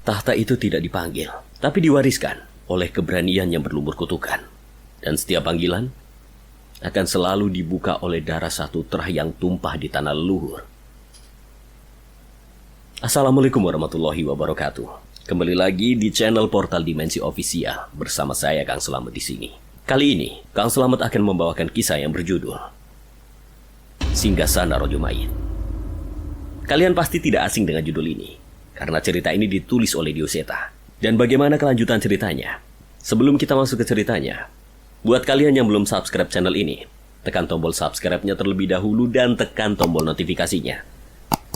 Tahta itu tidak dipanggil, tapi diwariskan oleh keberanian yang berlumur kutukan. Dan setiap panggilan akan selalu dibuka oleh darah satu terah yang tumpah di tanah leluhur. Assalamualaikum warahmatullahi wabarakatuh. Kembali lagi di channel Portal Dimensi Official bersama saya Kang Selamat di sini. Kali ini Kang Selamat akan membawakan kisah yang berjudul Singgasana Rojo Mayit. Kalian pasti tidak asing dengan judul ini karena cerita ini ditulis oleh Dioseta. Dan bagaimana kelanjutan ceritanya? Sebelum kita masuk ke ceritanya, buat kalian yang belum subscribe channel ini, tekan tombol subscribe-nya terlebih dahulu dan tekan tombol notifikasinya,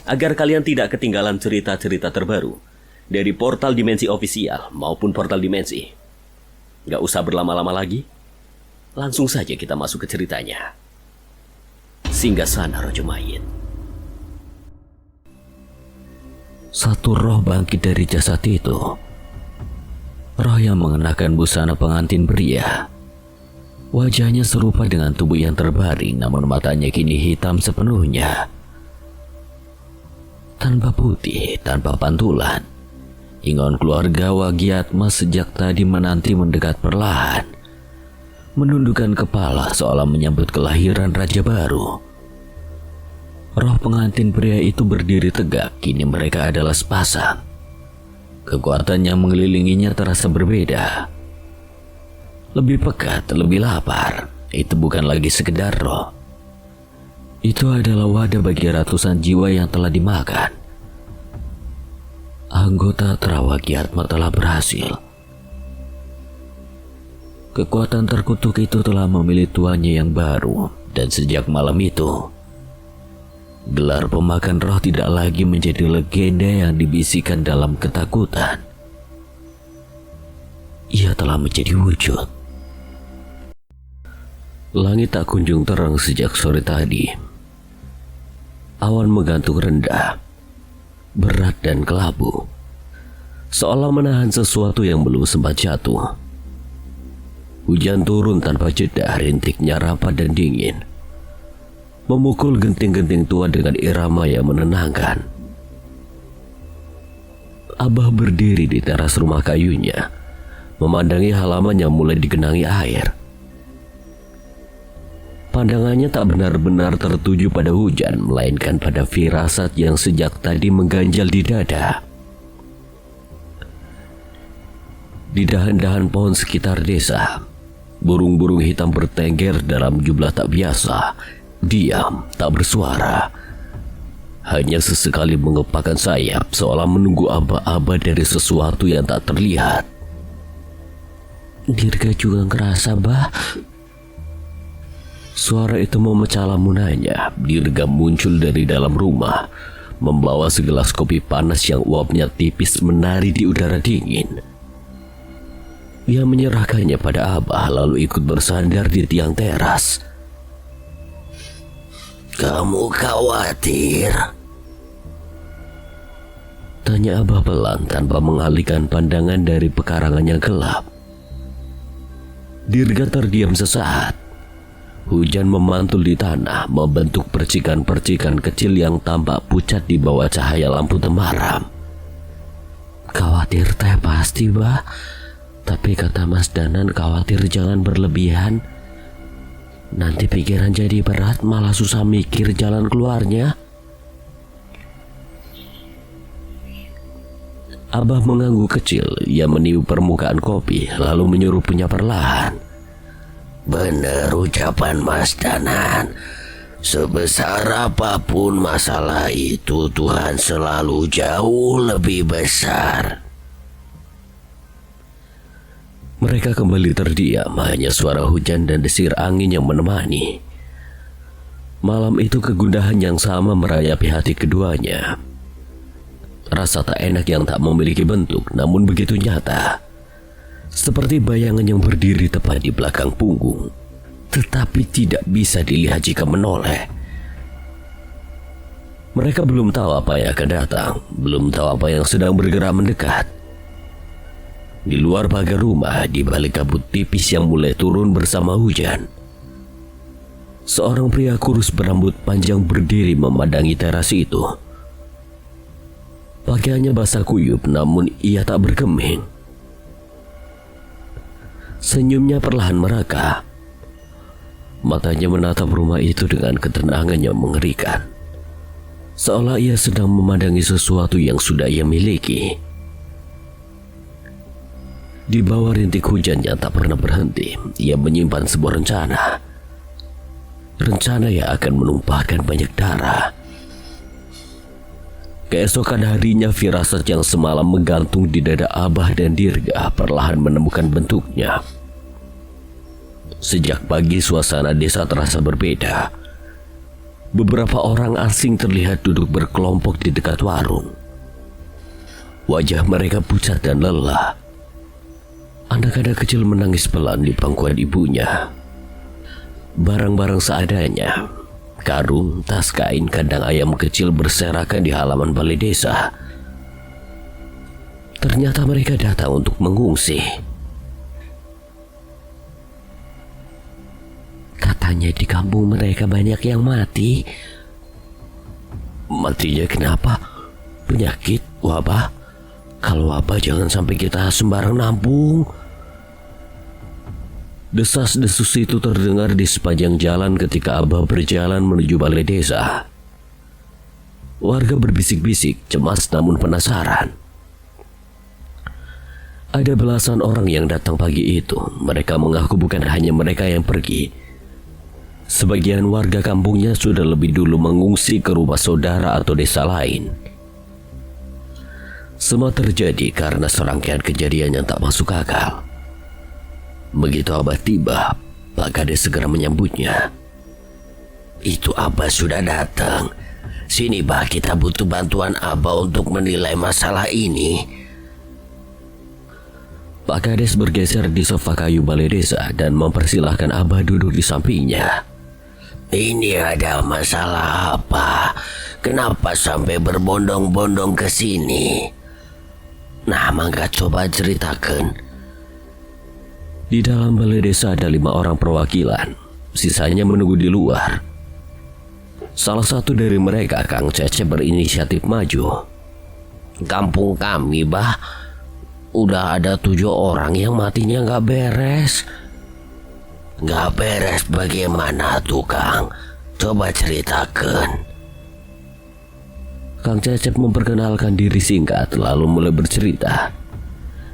agar kalian tidak ketinggalan cerita-cerita terbaru dari Portal Dimensi Official maupun Portal Dimensi. Gak usah berlama-lama lagi, langsung saja kita masuk ke ceritanya. Singgasana Rojo Mayit. Satu roh bangkit dari jasad itu. Roh yang mengenakan busana pengantin pria. Wajahnya serupa dengan tubuh yang terbaring, namun matanya kini hitam sepenuhnya. Tanpa putih, tanpa pantulan, Ingon keluarga Wagiatma sejak tadi menanti mendekat perlahan, menundukkan kepala seolah menyambut kelahiran raja baru. Roh pengantin pria itu berdiri tegak, kini mereka adalah sepasang. Kekuatan yang mengelilinginya terasa berbeda. Lebih pekat, lebih lapar. Itu bukan lagi sekedar roh. Itu adalah wadah bagi ratusan jiwa yang telah dimakan. Anggota Wagiatma telah berhasil. Kekuatan terkutuk itu telah memilih tuannya yang baru, dan sejak malam itu, gelar pemakan roh tidak lagi menjadi legenda yang dibisikkan dalam ketakutan. Ia telah menjadi wujud. Langit tak kunjung terang sejak sore tadi. Awan menggantung rendah, berat dan kelabu, seolah menahan sesuatu yang belum sempat jatuh. Hujan turun tanpa jeda, rintiknya rapat dan dingin, memukul genting-genting tua dengan irama yang menenangkan. Abah berdiri di teras rumah kayunya, memandangi halaman yang mulai digenangi air. Pandangannya tak benar-benar tertuju pada hujan, melainkan pada firasat yang sejak tadi mengganjal di dada. Di dahan-dahan pohon sekitar desa, burung-burung hitam bertengger dalam jumlah tak biasa, diam, tak bersuara. Hanya sesekali mengepakkan sayap seolah menunggu aba-aba dari sesuatu yang tak terlihat. Dirga juga ngerasa, bah. Suara itu memecah lamunannya. Dirga muncul dari dalam rumah, membawa segelas kopi panas yang uapnya tipis menari di udara dingin. Ia menyerahkannya pada Abah lalu ikut bersandar di tiang teras. "Kamu khawatir?" tanya Abah pelan tanpa mengalihkan pandangan dari pekarangan yang gelap. Dirga terdiam sesaat. Hujan memantul di tanah, membentuk percikan-percikan kecil yang tampak pucat di bawah cahaya lampu temaram. "Khawatir teh pasti, bah. Tapi kata Mas Danan khawatir jangan berlebihan. Nanti pikiran jadi berat, malah susah mikir jalan keluarnya." Abah mengangguk kecil. Ia meniup permukaan kopi lalu menyurupnya perlahan. "Benar ucapan Mas Danan. Sebesar apapun masalah itu, Tuhan selalu jauh lebih besar." Mereka kembali terdiam, hanya suara hujan dan desir angin yang menemani. Malam itu kegundahan yang sama merayapi hati keduanya. Rasa tak enak yang tak memiliki bentuk namun begitu nyata. Seperti bayangan yang berdiri tepat di belakang punggung, tetapi tidak bisa dilihat jika menoleh. Mereka belum tahu apa yang akan datang, belum tahu apa yang sedang bergerak mendekat. Di luar pagar rumah, di balik kabut tipis yang mulai turun bersama hujan, seorang pria kurus berambut panjang berdiri memandangi teras itu. Pakaiannya basah kuyup, namun ia tak bergeming. Senyumnya perlahan mereka. Matanya menatap rumah itu dengan ketenangan yang mengerikan, seolah ia sedang memandangi sesuatu yang sudah ia miliki. Di bawah rintik hujan yang tak pernah berhenti, ia menyimpan sebuah rencana. Rencana yang akan menumpahkan banyak darah. Keesokan harinya, firasat yang semalam menggantung di dada Abah dan Dirga perlahan menemukan bentuknya. Sejak pagi, suasana desa terasa berbeda. Beberapa orang asing terlihat duduk berkelompok di dekat warung. Wajah mereka pucat dan lelah. Anak-anak kecil menangis pelan di pangkuan ibunya. Barang-barang seadanya, karung, tas kain, kandang ayam kecil berserakan di halaman balai desa. Ternyata mereka datang untuk mengungsi. Katanya di kampung mereka banyak yang mati. Matinya kenapa? Penyakit, wabah? Kalau wabah jangan sampai kita sembarang nampung. Desas-desus itu terdengar di sepanjang jalan ketika Abah berjalan menuju balai desa. Warga berbisik-bisik, cemas namun penasaran. Ada belasan orang yang datang pagi itu. Mereka mengaku bukan hanya mereka yang pergi. Sebagian warga kampungnya sudah lebih dulu mengungsi ke rumah saudara atau desa lain. Semua terjadi karena serangkaian kejadian yang tak masuk akal. Begitu Abah tiba, Pak Kades segera menyambutnya. Itu Abah sudah datang. Sini Bah, kita butuh bantuan Abah untuk menilai masalah ini. Pak Kades bergeser di sofa kayu balai desa dan mempersilahkan Abah duduk di sampingnya. Ini ada masalah apa? Kenapa sampai berbondong-bondong ke sini? Nah, mangga coba ceritakan. Di dalam balai desa ada 5 orang perwakilan. Sisanya menunggu di luar. Salah satu dari mereka, Kang Cecep, berinisiatif maju. Kampung kami, Bah, udah ada 7 orang yang matinya gak beres. Gak beres bagaimana tuh, Kang? Coba ceritakan. Kang Cecep memperkenalkan diri singkat lalu mulai bercerita.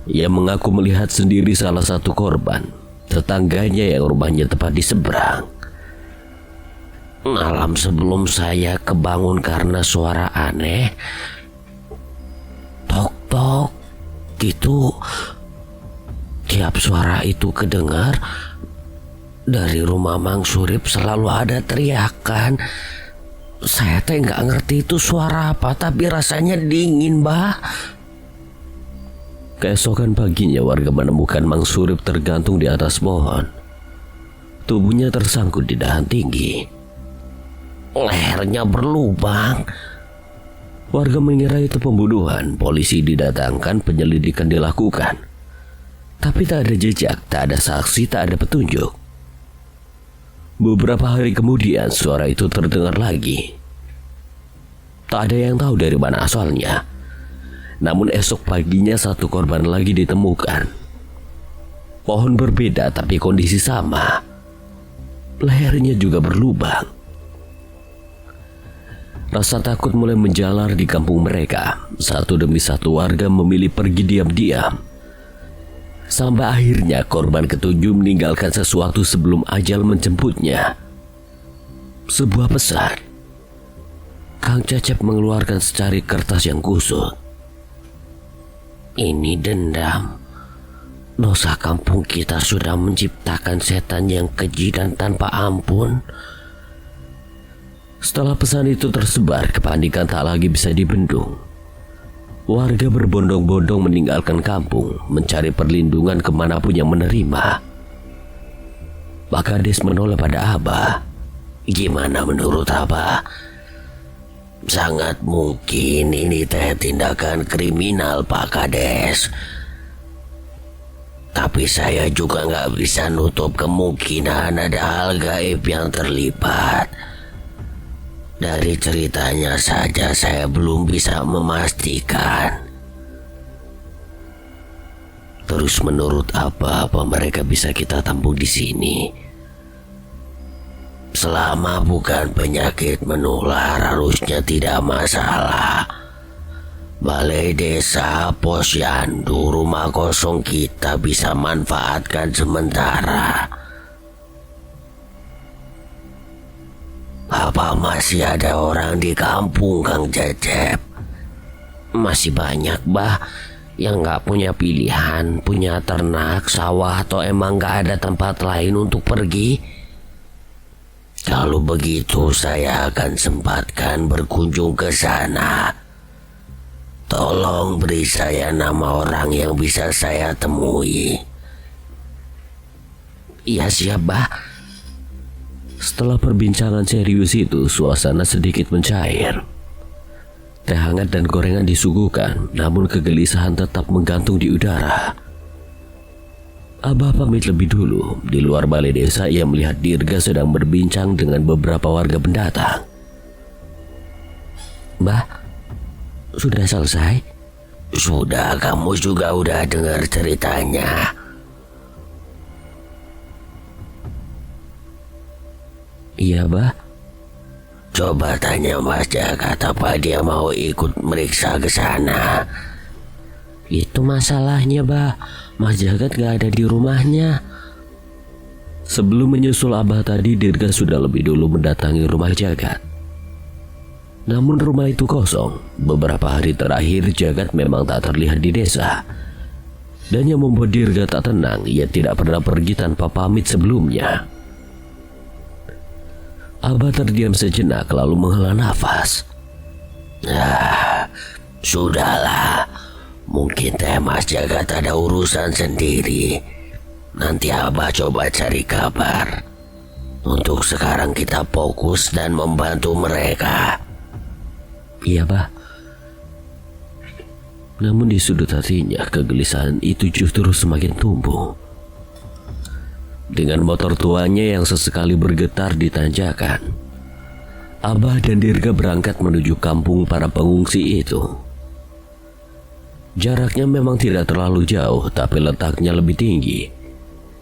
Ia mengaku melihat sendiri salah satu korban, tetangganya yang rumahnya tepat di seberang. Malam sebelum saya kebangun karena suara aneh. Tok-tok gitu. Tiap suara itu kedengar, dari rumah Mang Surip selalu ada teriakan. Saya teh nggak ngerti itu suara apa, tapi rasanya dingin, Bah. Keesokan paginya warga menemukan Mang Surip tergantung di atas pohon. Tubuhnya tersangkut di dahan tinggi. Lehernya berlubang. Warga mengira itu pembunuhan. Polisi didatangkan, penyelidikan dilakukan. Tapi tak ada jejak, tak ada saksi, tak ada petunjuk. Beberapa hari kemudian suara itu terdengar lagi. Tak ada yang tahu dari mana asalnya. Namun esok paginya satu korban lagi ditemukan. Pohon berbeda tapi kondisi sama. Lehernya juga berlubang. Rasa takut mulai menjalar di kampung mereka. Satu demi satu warga memilih pergi diam-diam. Sampai akhirnya korban ketujuh meninggalkan sesuatu sebelum ajal menjemputnya. Sebuah pesan. Kang Cecep mengeluarkan secari kertas yang kusut. Ini dendam. Dosa kampung kita sudah menciptakan setan yang keji dan tanpa ampun. Setelah pesan itu tersebar, kepanikan tak lagi bisa dibendung. Warga berbondong-bondong meninggalkan kampung, mencari perlindungan kemanapun yang menerima. Pak Kades menoleh pada Abah. Gimana menurut Abah? Sangat mungkin ini teh tindakan kriminal, Pak Kades. Tapi saya juga nggak bisa nutup kemungkinan ada hal gaib yang terlibat. Dari ceritanya saja saya belum bisa memastikan. Terus menurut apa mereka bisa kita tampung di sini? Selama bukan penyakit menular harusnya tidak masalah. Balai desa, posyandu, rumah kosong kita bisa manfaatkan sementara. Apa masih ada orang di kampung, Kang Cecep? Masih banyak, Bah, yang gak punya pilihan, punya ternak, sawah, atau emang gak ada tempat lain untuk pergi. Kalau begitu saya akan sempatkan berkunjung ke sana. Tolong beri saya nama orang yang bisa saya temui. Iya siap, Bah. Setelah perbincangan serius itu, suasana sedikit mencair. Teh hangat dan gorengan disuguhkan, namun kegelisahan tetap menggantung di udara. Abah pamit lebih dulu. Di luar balai desa, ia melihat Dirga sedang berbincang dengan beberapa warga pendatang. Bah, sudah selesai? Sudah, kamu juga udah dengar ceritanya. Iya, Bah. Coba tanya Mas Jagat apa dia mau ikut meriksa ke sana. Itu masalahnya, Bah. Mas Jagat gak ada di rumahnya. Sebelum menyusul Abah tadi, Dirga sudah lebih dulu mendatangi rumah Jagat. Namun rumah itu kosong. Beberapa hari terakhir Jagat memang tak terlihat di desa. Dan yang membuat Dirga tak tenang, ia tidak pernah pergi tanpa pamit sebelumnya. Abah terdiam sejenak lalu menghela nafas. Sudahlah. Mungkin Teh Mas Jagat ada urusan sendiri. Nanti Abah coba cari kabar. Untuk sekarang kita fokus dan membantu mereka. Iya, Bah. Namun di sudut hatinya, kegelisahan itu justru semakin tumbuh. Dengan motor tuanya yang sesekali bergetar di tanjakan, Abah dan Dirga berangkat menuju kampung para pengungsi itu. Jaraknya memang tidak terlalu jauh, tapi letaknya lebih tinggi,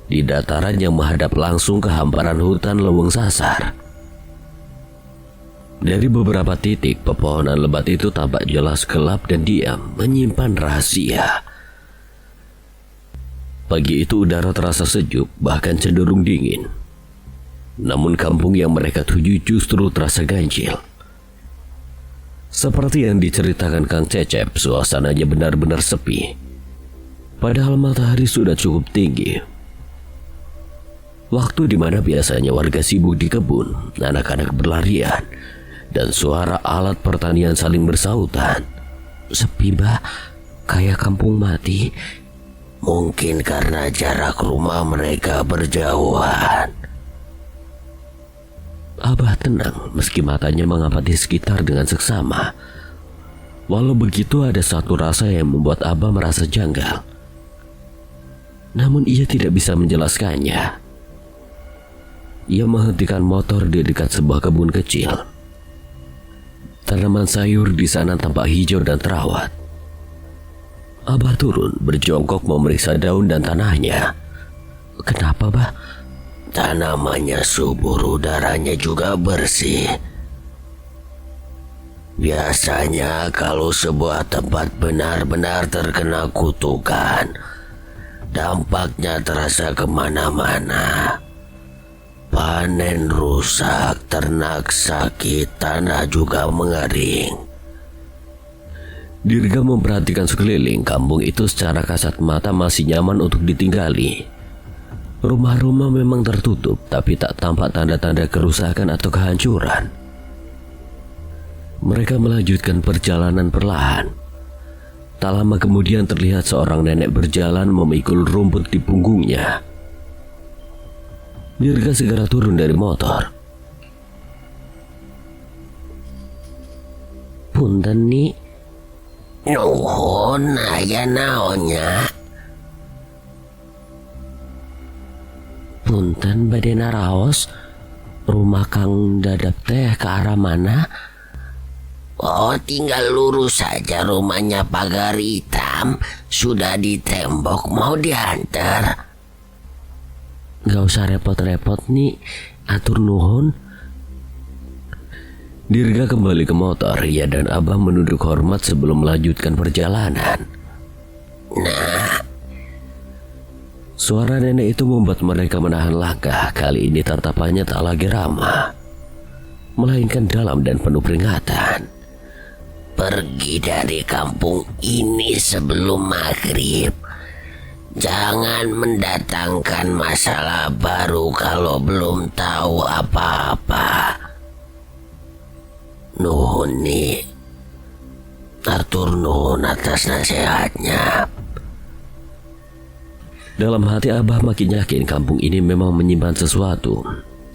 di dataran yang menghadap langsung ke hamparan hutan leweng sasar. Dari beberapa titik, pepohonan lebat itu tampak jelas gelap dan diam, menyimpan rahasia. Pagi itu udara terasa sejuk, bahkan cenderung dingin. Namun kampung yang mereka tuju justru terasa ganjil. Seperti yang diceritakan Kang Cecep, suasananya benar-benar sepi. Padahal matahari sudah cukup tinggi. Waktu di mana biasanya warga sibuk di kebun, anak-anak berlarian, dan suara alat pertanian saling bersautan. Sepi, Bah, kayak kampung mati. Mungkin karena jarak rumah mereka berjauhan. Abah tenang meski matanya mengamati sekitar dengan seksama. Walau begitu, ada satu rasa yang membuat Abah merasa janggal. Namun ia tidak bisa menjelaskannya. Ia menghentikan motor di dekat sebuah kebun kecil. Tanaman sayur di sana tampak hijau dan terawat. Abah turun, berjongkok memeriksa daun dan tanahnya. Kenapa, Bah? Tanamannya subur, udaranya juga bersih. Biasanya kalau sebuah tempat benar-benar terkena kutukan, dampaknya terasa kemana-mana. Panen rusak, ternak sakit, tanah juga mengering. Dirga memperhatikan sekeliling. Kampung itu secara kasat mata masih nyaman untuk ditinggali. Rumah-rumah memang tertutup, tapi tak tampak tanda-tanda kerusakan atau kehancuran. Mereka melanjutkan perjalanan perlahan. Tak lama kemudian terlihat seorang nenek berjalan memikul rumput di punggungnya. Dirga segera turun dari motor. Punten, Ni. Nuhun, aya naonnya? Punten bade naraos. Rumah Kang Dadap teh ke arah mana? Oh, tinggal lurus saja rumahnya pagar hitam. Sudah di tembok, mau diantar. Gak usah repot-repot nih, atur nuhun. Dirga kembali ke motor, ia dan Abah menunduk hormat sebelum melanjutkan perjalanan. Suara nenek itu membuat mereka menahan langkah. Kali ini tatapannya tak lagi ramah, melainkan dalam dan penuh peringatan. Pergi dari kampung ini sebelum maghrib. Jangan mendatangkan masalah baru kalau belum tahu apa-apa. Nuhun nih. Atur nuhun atas nasihatnya. Dalam hati Abah makin yakin kampung ini memang menyimpan sesuatu.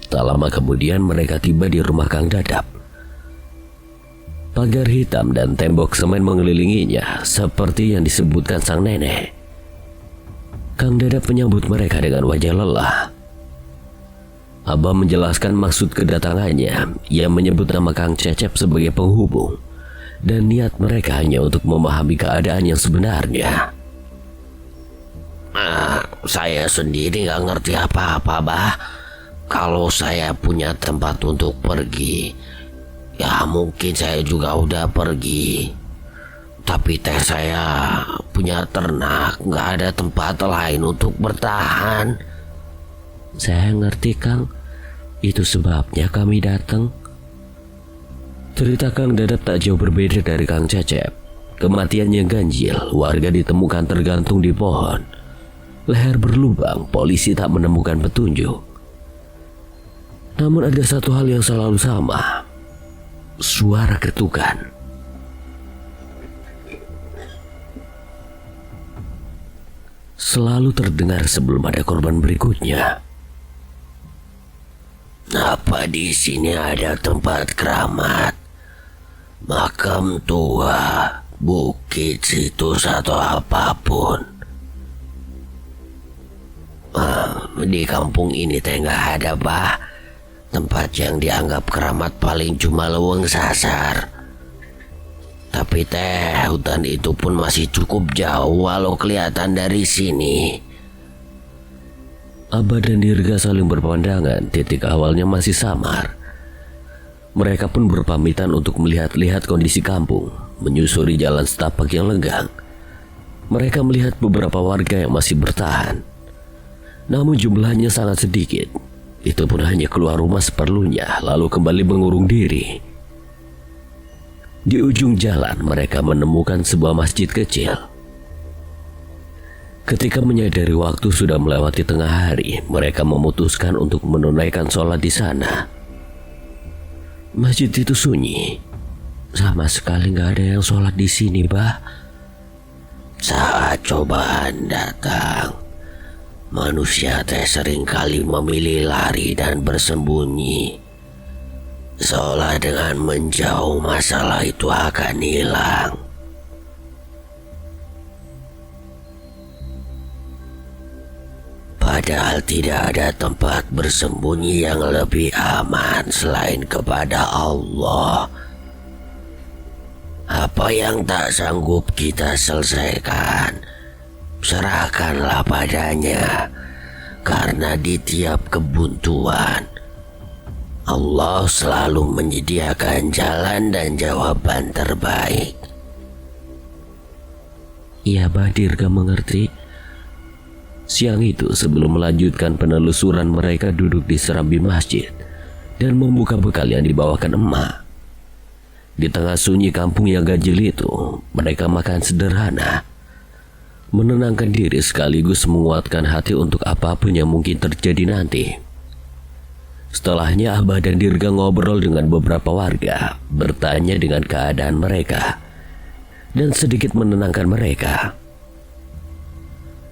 Tak lama kemudian mereka tiba di rumah Kang Dadap. Pagar hitam dan tembok semen mengelilinginya seperti yang disebutkan sang nenek. Kang Dadap menyambut mereka dengan wajah lelah. Abah menjelaskan maksud kedatangannya. Ia menyebut nama Kang Cecep sebagai penghubung, dan niat mereka hanya untuk memahami keadaan yang sebenarnya. Saya sendiri gak ngerti apa-apa, Bah. Kalau saya punya tempat untuk pergi, ya mungkin saya juga udah pergi. Tapi teh saya punya ternak, gak ada tempat lain untuk bertahan. Saya ngerti Kang, itu sebabnya kami datang. Cerita Kang Dadap tak jauh berbeda dari Kang Cecep. Kematiannya ganjil, warga ditemukan tergantung di pohon. Leher berlubang, polisi tak menemukan petunjuk. Namun ada satu hal yang selalu sama. Suara ketukan. Selalu terdengar sebelum ada korban berikutnya. Apa di sini ada tempat keramat? Makam tua, bukit, situs atau apapun. Di kampung ini teh nggak ada, Bah. Tempat yang dianggap keramat paling cuma Leuweung Sasar. Tapi teh hutan itu pun masih cukup jauh walau kelihatan dari sini. Abah dan Dirga saling berpandangan. Titik awalnya masih samar. Mereka pun berpamitan untuk melihat-lihat kondisi kampung, menyusuri jalan setapak yang lenggang. Mereka melihat beberapa warga yang masih bertahan. Namun jumlahnya sangat sedikit. Itu pun hanya keluar rumah seperlunya, lalu kembali mengurung diri. Di ujung jalan mereka menemukan sebuah masjid kecil. Ketika menyadari waktu sudah melewati tengah hari, mereka memutuskan untuk menunaikan sholat di sana. Masjid itu sunyi. Sama sekali nggak ada yang sholat di sini, Bah. Saat cobaan datang, manusia teh seringkali memilih lari dan bersembunyi. Seolah dengan menjauh masalah itu akan hilang. Padahal tidak ada tempat bersembunyi yang lebih aman selain kepada Allah. Apa yang tak sanggup kita selesaikan, serahkanlah padanya, karena di tiap kebuntuan Allah selalu menyediakan jalan dan jawaban terbaik. Iya, Bah, Dirga mengerti. Siang itu sebelum melanjutkan penelusuran, mereka duduk di serambi masjid dan membuka bekal yang dibawakan emak. Di tengah sunyi kampung yang ganjil itu, mereka makan sederhana, menenangkan diri sekaligus menguatkan hati untuk apapun yang mungkin terjadi nanti. Setelahnya Abah dan Dirga ngobrol dengan beberapa warga, bertanya dengan keadaan mereka, dan sedikit menenangkan mereka.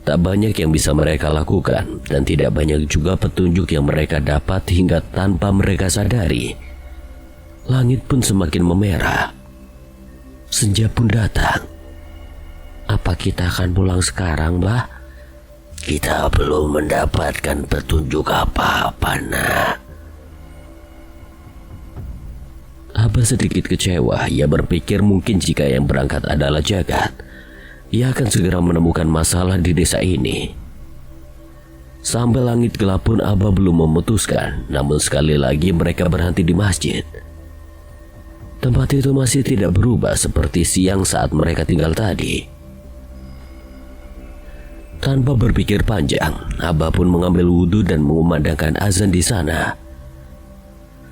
Tak banyak yang bisa mereka lakukan, dan tidak banyak juga petunjuk yang mereka dapat hingga tanpa mereka sadari. Langit pun semakin memerah. Senja pun datang. Apa kita akan pulang sekarang, Bah? Kita belum mendapatkan petunjuk apa-apa, Nak. Abah sedikit kecewa. Ia berpikir mungkin jika yang berangkat adalah Jagat, ia akan segera menemukan masalah di desa ini. Sampai langit gelap pun Abah belum memutuskan. Namun sekali lagi mereka berhenti di masjid. Tempat itu masih tidak berubah seperti siang saat mereka tinggal tadi. Tanpa berpikir panjang, Abah pun mengambil wudhu dan mengumandangkan azan di sana.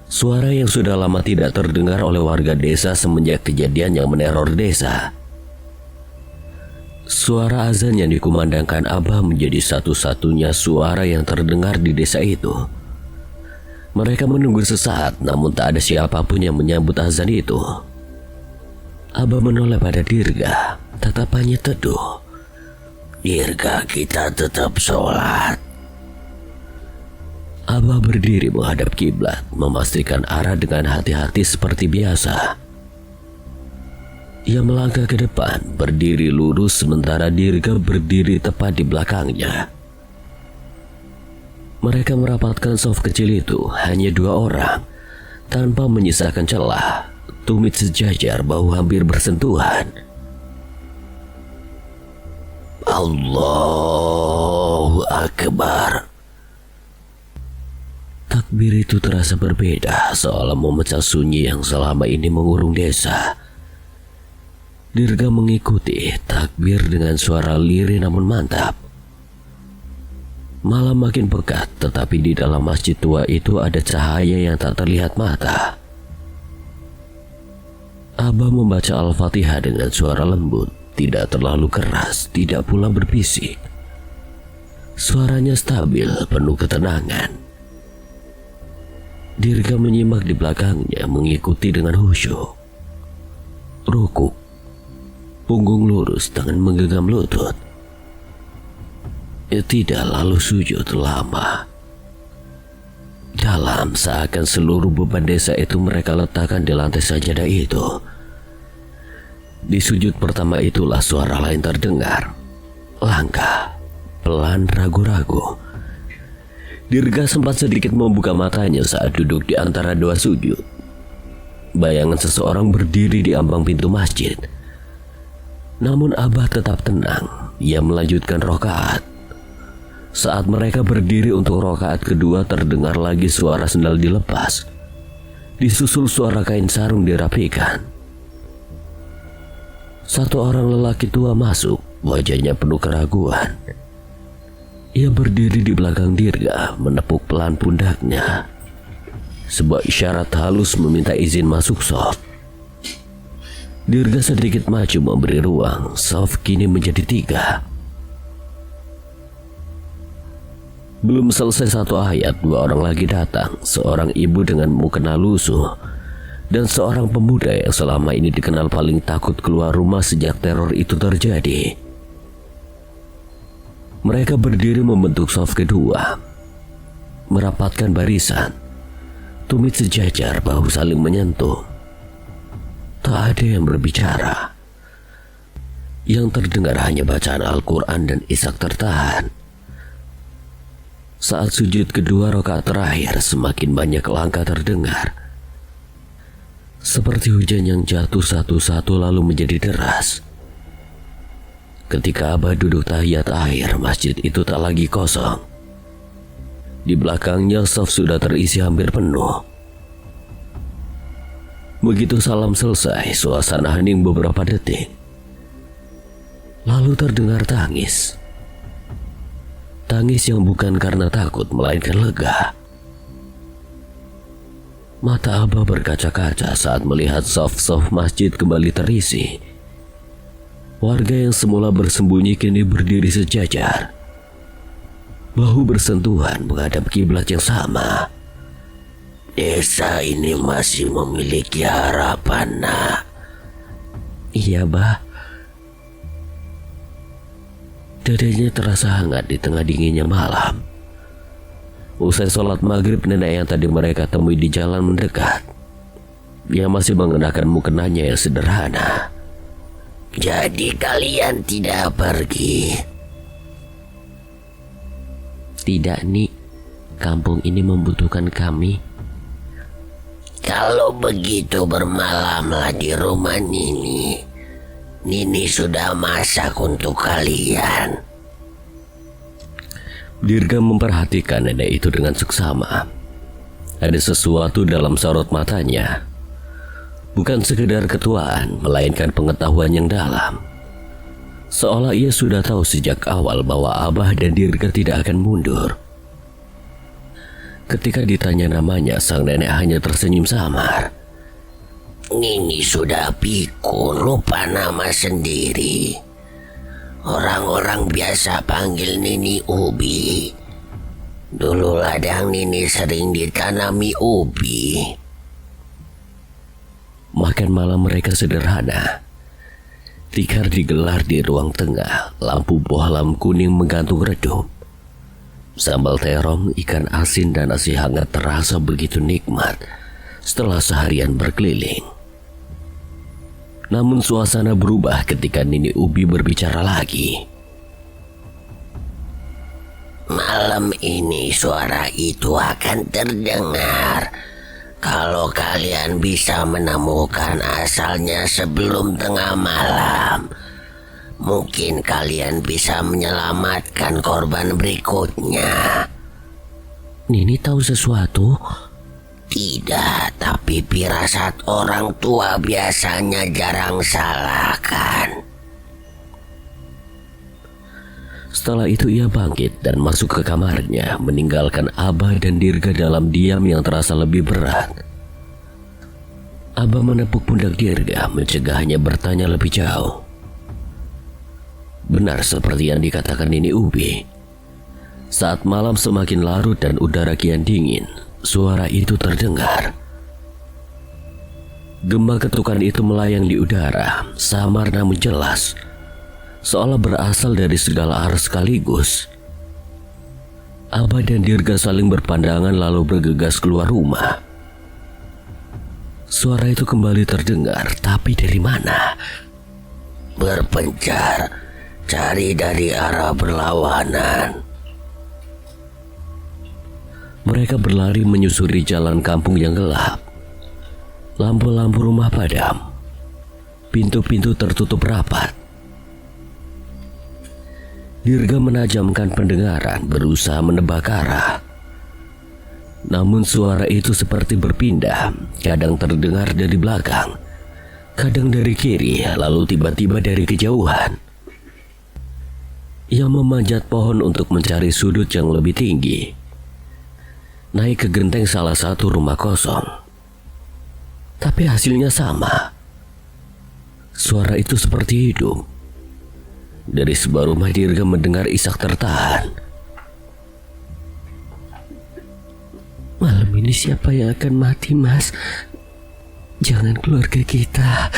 Suara yang sudah lama tidak terdengar oleh warga desa semenjak kejadian yang meneror desa. Suara azan yang dikumandangkan Abah menjadi satu-satunya suara yang terdengar di desa itu. Mereka menunggu sesaat, namun tak ada siapapun yang menyambut azan itu. Abah menoleh pada Dirga, tatapannya teduh. Dirga, kita tetap sholat. Abah berdiri menghadap kiblat, memastikan arah dengan hati-hati seperti biasa. Ia melangkah ke depan, berdiri lurus sementara Dirga berdiri tepat di belakangnya. Mereka merapatkan shaf kecil itu, hanya 2 orang, tanpa menyisakan celah. Tumit sejajar, bahu hampir bersentuhan. Allahu Akbar. Takbir itu terasa berbeda, seolah memecah sunyi yang selama ini mengurung desa. Dirga mengikuti takbir dengan suara lirih namun mantap. Malam makin pekat, tetapi di dalam masjid tua itu ada cahaya yang tak terlihat mata. Abah membaca Al-Fatihah dengan suara lembut, tidak terlalu keras, tidak pula berbisik. Suaranya stabil, penuh ketenangan. Dirga menyimak di belakangnya, mengikuti dengan khusyuk. Rukuk, punggung lurus, tangan menggenggam lutut. Tidak lalu sujud lama. Dalam, seakan seluruh beban desa itu mereka letakkan di lantai sajadah itu. Di sujud pertama itulah suara lain terdengar. Langkah, pelan, ragu-ragu. Dirga sempat sedikit membuka matanya saat duduk di antara 2 sujud. Bayangan seseorang berdiri di ambang pintu masjid. Namun Abah tetap tenang. Ia melanjutkan rakaat. Saat mereka berdiri untuk rakaat kedua, terdengar lagi suara sendal dilepas. Disusul suara kain sarung dirapikan. Satu orang lelaki tua masuk, wajahnya penuh keraguan. Ia berdiri di belakang Dirga, menepuk pelan pundaknya. Sebuah isyarat halus meminta izin masuk shaf. Dirga sedikit maju memberi ruang. Shaf kini menjadi 3. Belum selesai 1 ayat, 2 orang lagi datang. Seorang ibu dengan mukena lusuh dan seorang pemuda yang selama ini dikenal paling takut keluar rumah sejak teror itu terjadi. Mereka berdiri membentuk shaf kedua, merapatkan barisan. Tumit sejajar, bahu saling menyentuh. Tak ada yang berbicara. Yang terdengar hanya bacaan Al-Quran dan isak tertahan. Saat sujud kedua rakaat terakhir, semakin banyak langkah terdengar. Seperti hujan yang jatuh satu-satu lalu menjadi deras. Ketika Abah duduk tahiyat akhir, masjid itu tak lagi kosong. Di belakangnya shaf sudah terisi hampir penuh. Begitu salam selesai, suasana hening beberapa detik. Lalu terdengar tangis. Tangis yang bukan karena takut, melainkan lega. Mata Abah berkaca-kaca saat melihat shaf-shaf masjid kembali terisi. Warga yang semula bersembunyi kini berdiri sejajar. Bahu bersentuhan menghadap kiblat yang sama. Desa ini masih memiliki harapan, nak. Iya, Bah. Dadanya terasa hangat di tengah dinginnya malam. Usai sholat maghrib, nenek yang tadi mereka temui di jalan mendekat. Ia masih mengenakan mukenanya yang sederhana. Jadi kalian tidak pergi? Tidak, Nik. Kampung ini membutuhkan kami. Kalau begitu bermalamlah di rumah Nini. Nini sudah masak untuk kalian. Dirga memperhatikan nenek itu dengan seksama. Ada sesuatu dalam sorot matanya. Bukan sekedar ketuaan, melainkan pengetahuan yang dalam. Seolah ia sudah tahu sejak awal bahwa Abah dan Dirga tidak akan mundur. Ketika ditanya namanya, sang nenek hanya tersenyum samar. Nini sudah pikun, lupa nama sendiri. Orang-orang biasa panggil Nini Ubi. Dulu ladang Nini sering ditanami ubi. Makan malam mereka sederhana. Tikar digelar di ruang tengah, lampu bohlam kuning menggantung redup. Sambal terong, ikan asin, dan nasi hangat terasa begitu nikmat setelah seharian berkeliling. Namun suasana berubah ketika Nini Ubi berbicara lagi. Malam ini suara itu akan terdengar. Kalau kalian bisa menemukan asalnya sebelum tengah malam, mungkin kalian bisa menyelamatkan korban berikutnya. Nini tahu sesuatu? Tidak, tapi firasat orang tua biasanya jarang salah kan? Setelah itu ia bangkit dan masuk ke kamarnya, meninggalkan Abah dan Dirga dalam diam yang terasa lebih berat. Abah menepuk pundak Dirga, mencegahnya bertanya lebih jauh. Benar seperti yang dikatakan Nini Ubi. Saat malam semakin larut dan udara kian dingin, suara itu terdengar. Gema ketukan itu melayang di udara, samar namun jelas, seolah berasal dari segala arah sekaligus. Abah dan Dirga saling berpandangan lalu bergegas keluar rumah. Suara itu kembali terdengar, tapi dari mana? Berpencar, cari dari arah berlawanan. Mereka berlari menyusuri jalan kampung yang gelap. Lampu-lampu rumah padam. Pintu-pintu tertutup rapat. Dirga menajamkan pendengaran, berusaha menebak arah. Namun suara itu seperti berpindah, kadang terdengar dari belakang, kadang dari kiri, lalu tiba-tiba dari kejauhan. Ia memanjat pohon untuk mencari sudut yang lebih tinggi. Naik ke genteng salah satu rumah kosong. Tapi hasilnya sama. Suara itu seperti hidup. Dari sebuah rumah Dirga mendengar isak tertahan. Malam ini siapa yang akan mati, Mas? Jangan keluarga kita.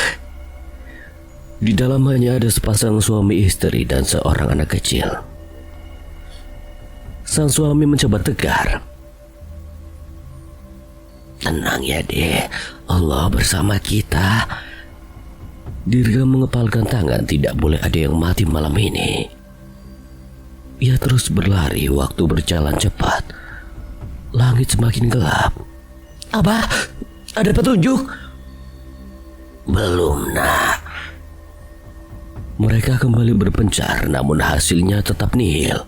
Di dalam hanya ada sepasang suami istri dan seorang anak kecil. Sang suami mencoba tegar. Tenang ya dek, Allah bersama kita. Dirga mengepalkan tangan, tidak boleh ada yang mati malam ini. Ia terus berlari, waktu berjalan cepat. Langit semakin gelap. Abah, ada petunjuk? belum nak. Mereka kembali berpencar, namun hasilnya tetap nihil.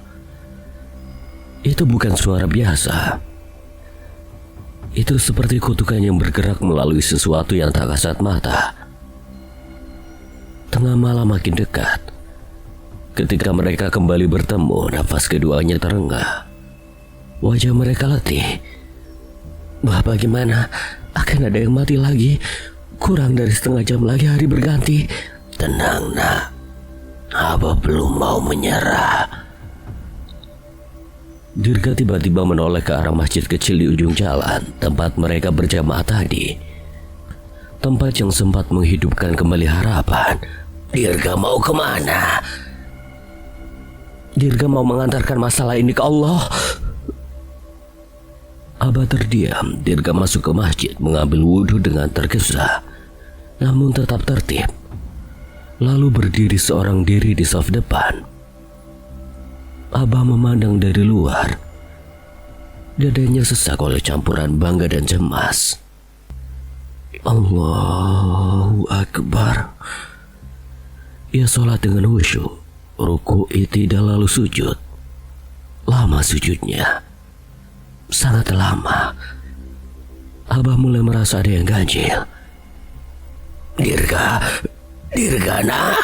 Itu bukan suara biasa. Itu seperti kutukan yang bergerak melalui sesuatu yang tak kasat mata. Tengah malam makin dekat. Ketika mereka kembali bertemu, nafas keduanya terengah. Wajah mereka letih. Wah, bagaimana? Akan ada yang mati lagi. Kurang dari setengah jam lagi hari berganti. Tenang nak, Abah belum mau menyerah. Dirga tiba-tiba menoleh ke arah masjid kecil di ujung jalan, tempat mereka berjamaah tadi. Tempat yang sempat menghidupkan kembali harapan. Dirga mau kemana? Dirga mau mengantarkan masalah ini ke Allah. Abah terdiam. Dirga masuk ke masjid, mengambil wudhu dengan tergesa, namun tetap tertib. Lalu berdiri seorang diri di saf depan. Abah memandang dari luar. Dadanya sesak oleh campuran bangga dan cemas. Allahu Akbar. Ia sholat dengan khusyuk, ruku tidak lalu sujud. Lama sujudnya, sangat lama. Abah mulai merasa ada yang ganjil. Dirgana.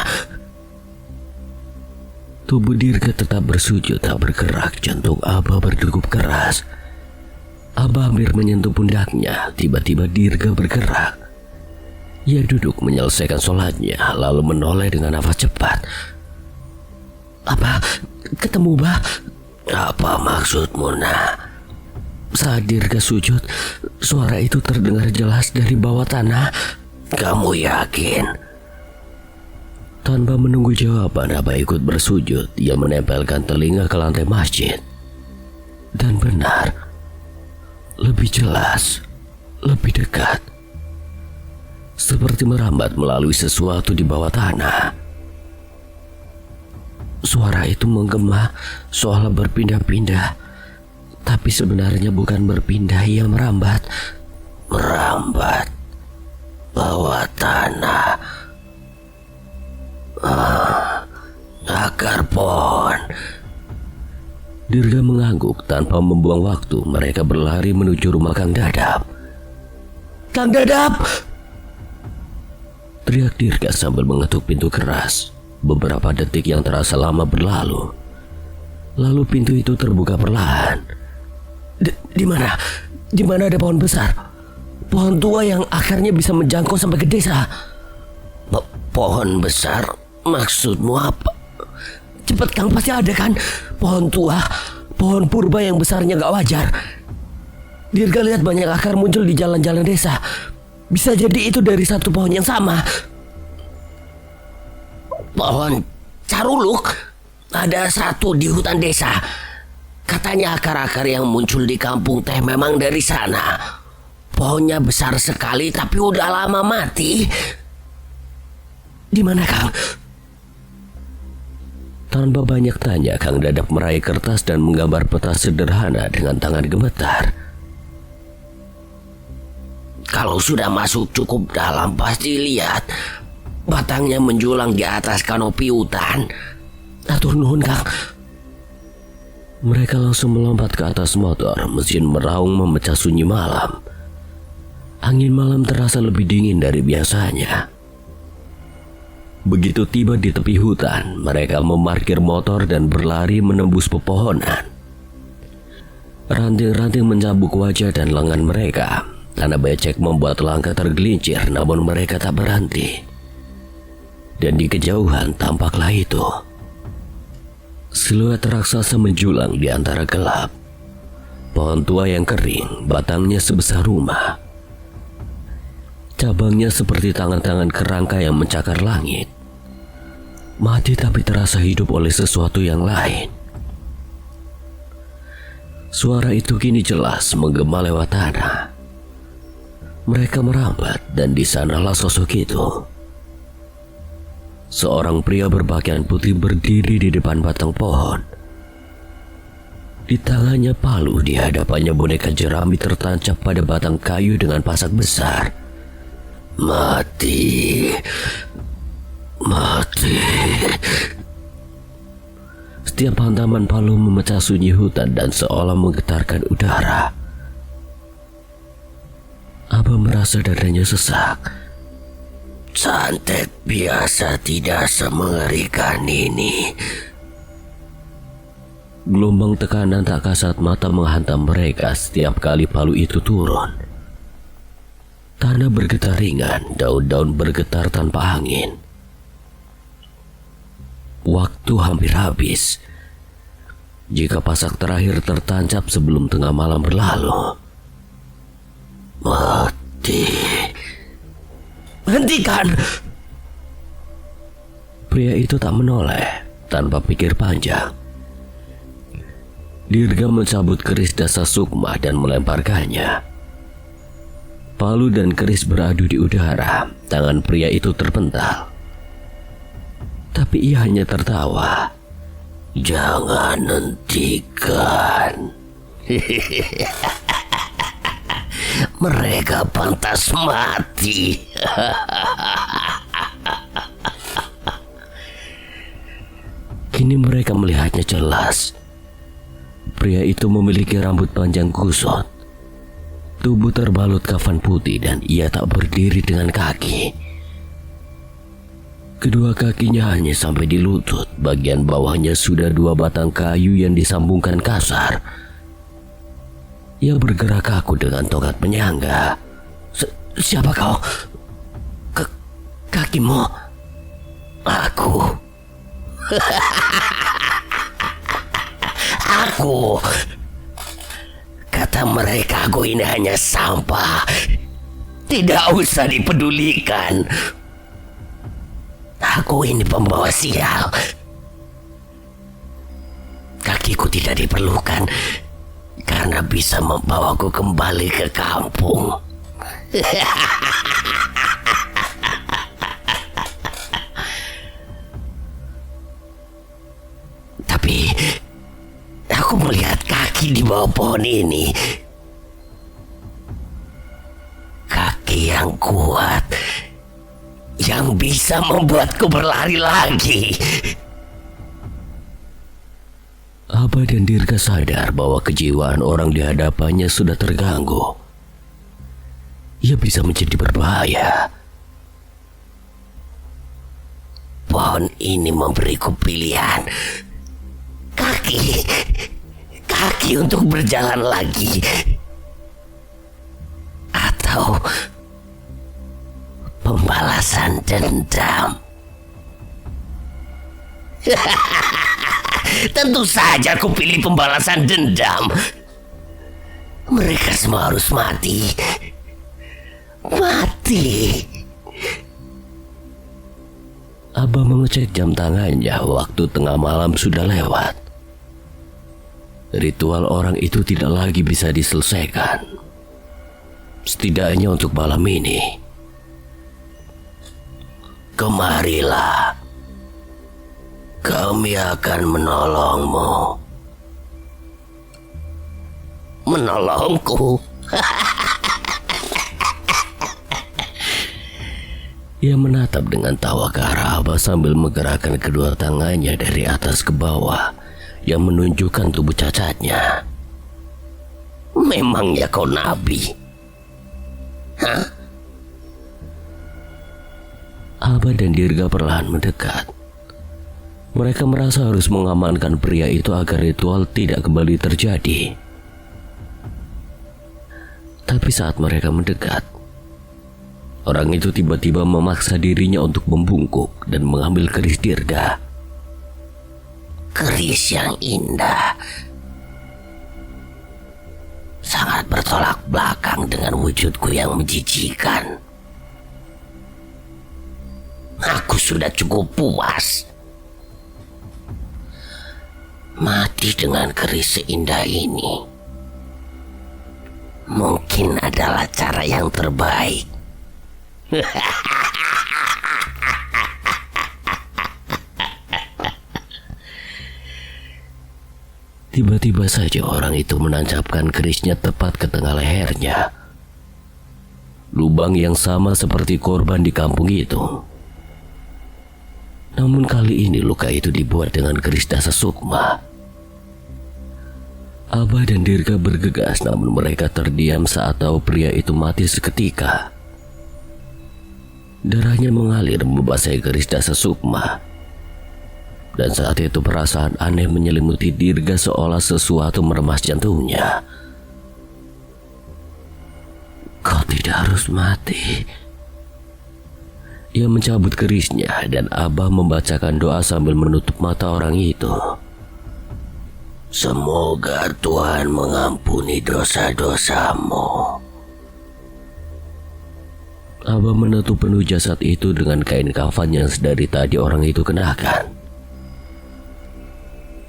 Tubuh Dirga tetap bersujud tak bergerak. Jantung Abah berdegup keras. Abah hampir menyentuh pundaknya. Tiba-tiba Dirga bergerak. Ia duduk menyelesaikan sholatnya, lalu menoleh dengan nafas cepat. Apa? Ketemu, Bah? Apa maksudmu, Nak? Saat Dirga sujud, suara itu terdengar jelas dari bawah tanah. Kamu yakin? Tanpa menunggu jawaban, Abah ikut bersujud. Ia menempelkan telinga ke lantai masjid. Dan benar, lebih jelas, lebih dekat. Seperti merambat melalui sesuatu di bawah tanah. Suara itu menggema seolah berpindah-pindah. Tapi sebenarnya bukan berpindah, ia merambat. Merambat bawah tanah. Akar pohon. Dirga mengangguk tanpa membuang waktu. Mereka berlari menuju rumah Kang Dadap. Kang Dadap! Teriak Dirga sambil mengetuk pintu keras. Beberapa detik yang terasa lama berlalu. Lalu pintu itu terbuka perlahan. Di mana? Di mana ada pohon besar? Pohon tua yang akarnya bisa menjangkau sampai ke desa. Pohon besar? Maksudmu apa? Cepat Kang, pasti ada kan? Pohon tua, pohon purba yang besarnya gak wajar. Dirga lihat banyak akar muncul di jalan-jalan desa. Bisa jadi itu dari satu pohon yang sama. Pohon caruluk? Ada satu di hutan desa. Katanya akar-akar yang muncul di kampung teh memang dari sana. Pohonnya besar sekali tapi udah lama mati. Di mana, Kang? Tanpa banyak tanya, Kang Dadap meraih kertas dan menggambar peta sederhana dengan tangan gemetar. Kalau sudah masuk cukup dalam pasti lihat batangnya menjulang di atas kanopi hutan. Atur nuhun, Kang. Mereka langsung melompat ke atas motor. Mesin meraung memecah sunyi malam. Angin malam terasa lebih dingin dari biasanya. Begitu tiba di tepi hutan, mereka memarkir motor dan berlari menembus pepohonan. Ranting-ranting mencabuk wajah dan lengan mereka. Tanah becek membuat langkah tergelincir, namun mereka tak berhenti. Dan di kejauhan tampaklah itu. Siluet raksasa menjulang di antara gelap. Pohon tua yang kering, batangnya sebesar rumah. Cabangnya seperti tangan-tangan kerangka yang mencakar langit. Mati tapi terasa hidup oleh sesuatu yang lain. Suara itu kini jelas menggema lewat tanah. Mereka merambat dan di sanalah sosok itu. Seorang pria berpakaian putih berdiri di depan batang pohon. Di tangannya palu, di hadapannya boneka jerami tertancap pada batang kayu dengan pasak besar. Mati. Setiap hantaman palu memecah sunyi hutan dan seolah menggetarkan udara. Abah merasa dadanya sesak. Santet biasa tidak semengerikan ini. Gelombang tekanan tak kasat mata menghantam mereka setiap kali palu itu turun. Tanah bergetar ringan, daun-daun bergetar tanpa angin. Waktu hampir habis. Jika pasak terakhir tertancap sebelum tengah malam berlalu. Mati. Hentikan! Pria itu tak menoleh tanpa pikir panjang. Dirga mencabut keris dasa sukma dan melemparkannya. Palu dan keris beradu di udara. Tangan pria itu terpental. Tapi ia hanya tertawa. Jangan hentikan. Mereka pantas mati. Kini mereka melihatnya jelas. Pria itu memiliki rambut panjang kusut, tubuh terbalut kafan putih, dan ia tak berdiri dengan kaki. Kedua kakinya hanya sampai di lutut. Bagian bawahnya sudah 2 batang kayu yang disambungkan kasar. Ia bergerak kaku dengan tongkat penyangga. Siapa kau? Kakimu? Aku. Aku. Kata mereka aku ini hanya sampah. Tidak usah dipedulikan. Aku ini pembawa sial. Kakiku tidak diperlukan karena bisa membawaku kembali ke kampung. Tapi aku melihat kaki di bawah pohon ini. Kaki yang kuat, yang bisa membuatku berlari lagi. Abah dan Dirga sadar bahwa kejiwaan orang di hadapannya sudah terganggu. Ia bisa menjadi berbahaya. Pohon ini memberiku pilihan. Kaki untuk berjalan lagi. Atau pembalasan dendam. Tentu saja aku pilih pembalasan dendam. Mereka semua harus mati. Mati. Abah mengecek jam tangannya. Waktu tengah malam sudah lewat. Ritual orang itu tidak lagi bisa diselesaikan. Setidaknya untuk malam ini. Kemarilah. Kami akan menolongmu. Menolongku? Ia menatap dengan tawa ke arah Abah sambil menggerakkan kedua tangannya dari atas ke bawah yang menunjukkan tubuh cacatnya. Memangnya kau nabi? Hah? Abah dan Dirga perlahan mendekat. Mereka merasa harus mengamankan pria itu agar ritual tidak kembali terjadi. Tapi saat mereka mendekat, orang itu tiba-tiba memaksa dirinya untuk membungkuk dan mengambil keris Dirga. Keris yang indah, sangat bertolak belakang dengan wujudku yang menjijikan. Aku sudah cukup puas. Mati dengan keris seindah ini mungkin adalah cara yang terbaik. Tiba-tiba saja orang itu menancapkan kerisnya tepat ke tengah lehernya. Lubang yang sama seperti korban di kampung itu. Namun kali ini luka itu dibuat dengan keris dasa sukma. Abah dan Dirga bergegas, namun mereka terdiam saat tahu pria itu mati seketika. Darahnya mengalir membasahi keris dasa sukma. Dan saat itu perasaan aneh menyelimuti Dirga seolah sesuatu meremas jantungnya. Kau tidak harus mati. Ia mencabut kerisnya dan Abah membacakan doa sambil menutup mata orang itu. Semoga Tuhan mengampuni dosa-dosamu. Abah menutup penuh jasad itu dengan kain kafan yang sedari tadi orang itu kenakan.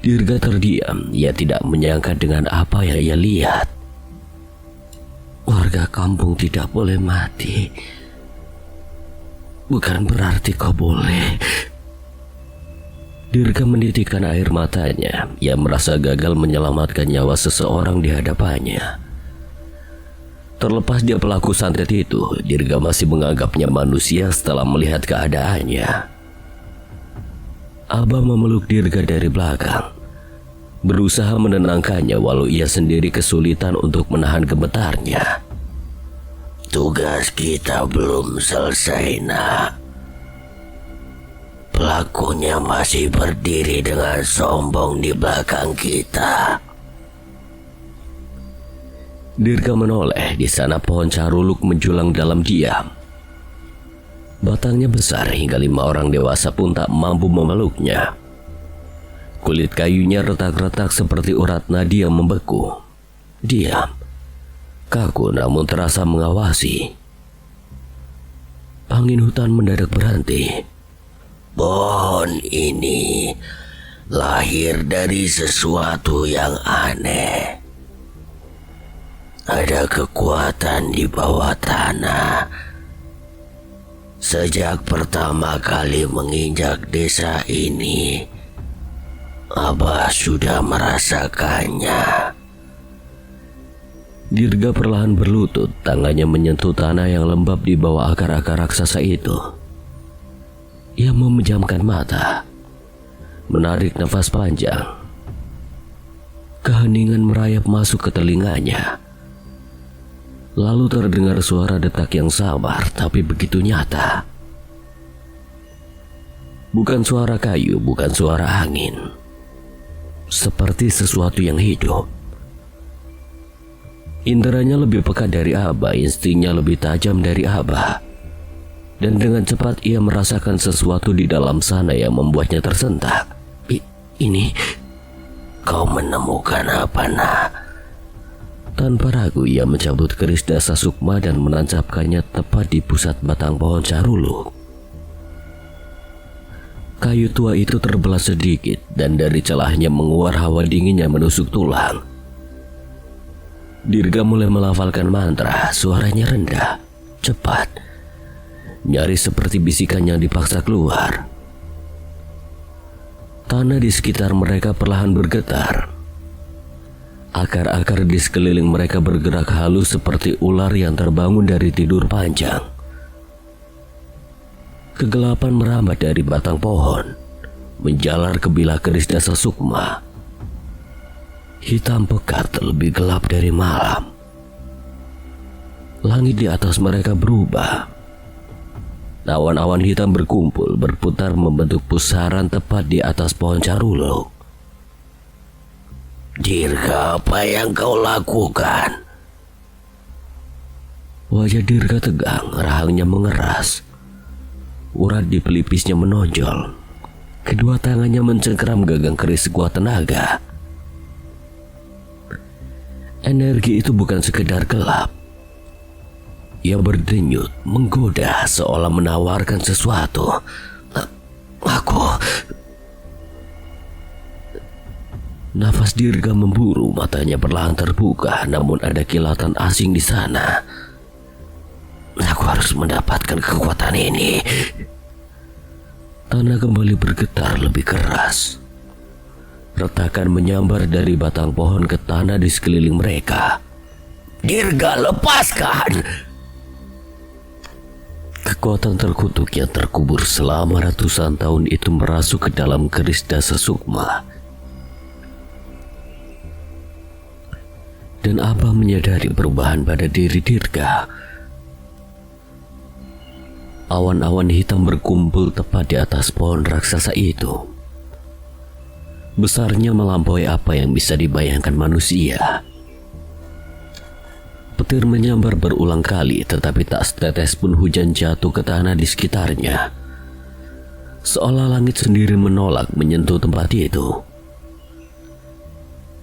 Dirga terdiam, ia tidak menyangka dengan apa yang ia lihat. Warga kampung tidak boleh mati. Bukan berarti kau boleh. Dirga menitikkan air matanya. Ia merasa gagal menyelamatkan nyawa seseorang di hadapannya. Terlepas dia pelaku santet itu, Dirga masih menganggapnya manusia setelah melihat keadaannya. Abah memeluk Dirga dari belakang, berusaha menenangkannya walau ia sendiri kesulitan untuk menahan gemetarnya. Tugas kita belum selesai, nak. Pelakunya masih berdiri dengan sombong di belakang kita. Dirga menoleh. Di sana pohon caruluk menjulang dalam diam. Batangnya besar hingga 5 orang dewasa pun tak mampu memeluknya. Kulit kayunya retak-retak seperti urat nadi yang membeku. Diam, kaku namun terasa mengawasi. Angin hutan mendadak berhenti. Pohon ini lahir dari sesuatu yang aneh. Ada kekuatan di bawah tanah. Sejak pertama kali menginjak desa ini, Abah sudah merasakannya. Dirga perlahan berlutut, tangannya menyentuh tanah yang lembab di bawah akar-akar raksasa itu. Ia memejamkan mata, menarik nafas panjang. Keheningan merayap masuk ke telinganya. Lalu terdengar suara detak yang sabar tapi begitu nyata. Bukan suara kayu, bukan suara angin. Seperti sesuatu yang hidup. Inderanya lebih peka dari Abah, instingnya lebih tajam dari Abah. Dan dengan cepat ia merasakan sesuatu di dalam sana yang membuatnya tersentak. Ini... Kau menemukan apa, nak? Tanpa ragu ia mencabut keris dasa sukma dan menancapkannya tepat di pusat batang pohon caruluk. Kayu tua itu terbelah sedikit dan dari celahnya menguar hawa dingin yang menusuk tulang. Dirga mulai melafalkan mantra, suaranya rendah, cepat, nyaris seperti bisikan yang dipaksa keluar. Tanah di sekitar mereka perlahan bergetar. Akar-akar di sekeliling mereka bergerak halus seperti ular yang terbangun dari tidur panjang. Kegelapan merambat dari batang pohon, menjalar ke bilah keris dasa sukma. Hitam pekat lebih gelap dari malam. Langit di atas mereka berubah. Awan-awan hitam berkumpul, berputar membentuk pusaran tepat di atas pohon caruluk. Dirga, apa yang kau lakukan? Wajah Dirga tegang, rahangnya mengeras. Urat di pelipisnya menonjol. Kedua tangannya mencengkeram gagang keris sekuat tenaga. Energi itu bukan sekedar gelap. Ia berdenyut, menggoda, seolah menawarkan sesuatu. Aku... Nafas Dirga memburu, matanya perlahan terbuka, namun ada kilatan asing di sana. Aku harus mendapatkan kekuatan ini. Tanah kembali bergetar lebih keras. Retakan menyambar dari batang pohon ke tanah di sekeliling mereka. Dirga, lepaskan! Kekuatan terkutuk yang terkubur selama ratusan tahun itu merasuk ke dalam keris dasa sukma. Dan Abah menyadari perubahan pada diri Dirga. Awan-awan hitam berkumpul tepat di atas pohon raksasa itu. Besarnya melampaui apa yang bisa dibayangkan manusia. Petir menyambar berulang kali, tetapi tak setetes pun hujan jatuh ke tanah di sekitarnya. Seolah langit sendiri menolak menyentuh tempat itu.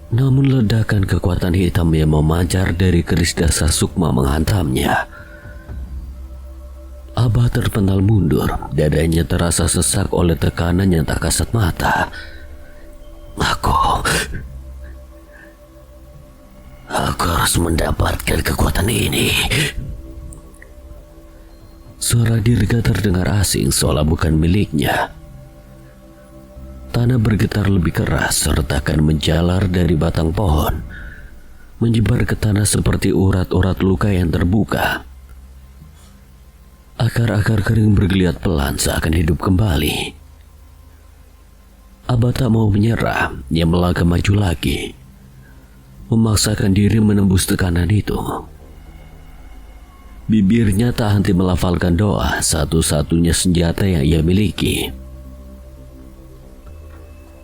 Namun ledakan kekuatan hitam yang memancar dari keris dasa sukma menghantamnya. Abah terpental mundur, dadanya terasa sesak oleh tekanan yang tak kasat mata. Aku harus mendapatkan kekuatan ini. Suara Dirga terdengar asing, seolah bukan miliknya. Tanah bergetar lebih keras, retakan menjalar dari batang pohon. menyebar ke tanah seperti urat-urat luka yang terbuka. Akar-akar kering bergeliat pelan seakan hidup kembali. Abah tak mau menyerah, dia melangkah maju lagi, memaksakan diri menembus tekanan itu. Bibirnya tak henti melafalkan doa, satu-satunya senjata yang ia miliki.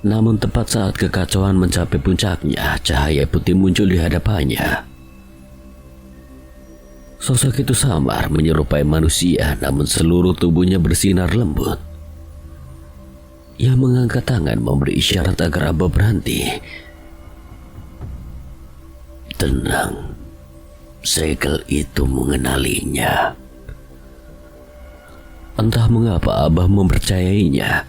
Namun tepat saat kekacauan mencapai puncaknya, cahaya putih muncul di hadapannya. Sosok itu samar menyerupai manusia, namun seluruh tubuhnya bersinar lembut. Ia mengangkat tangan memberi isyarat agar Abah berhenti. Tenang, segel itu mengenalinya. Entah mengapa Abah mempercayainya,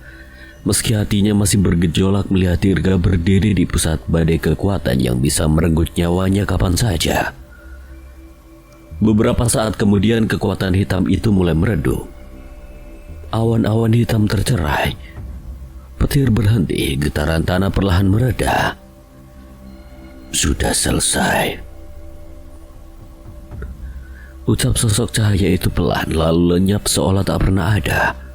meski hatinya masih bergejolak melihat Dirga berdiri di pusat badai kekuatan yang bisa merenggut nyawanya kapan saja. Beberapa saat kemudian kekuatan hitam itu mulai meredup. Awan-awan hitam tercerai. Petir berhenti, getaran tanah perlahan mereda. Sudah selesai. Ucap sosok cahaya itu pelan lalu lenyap seolah tak pernah ada.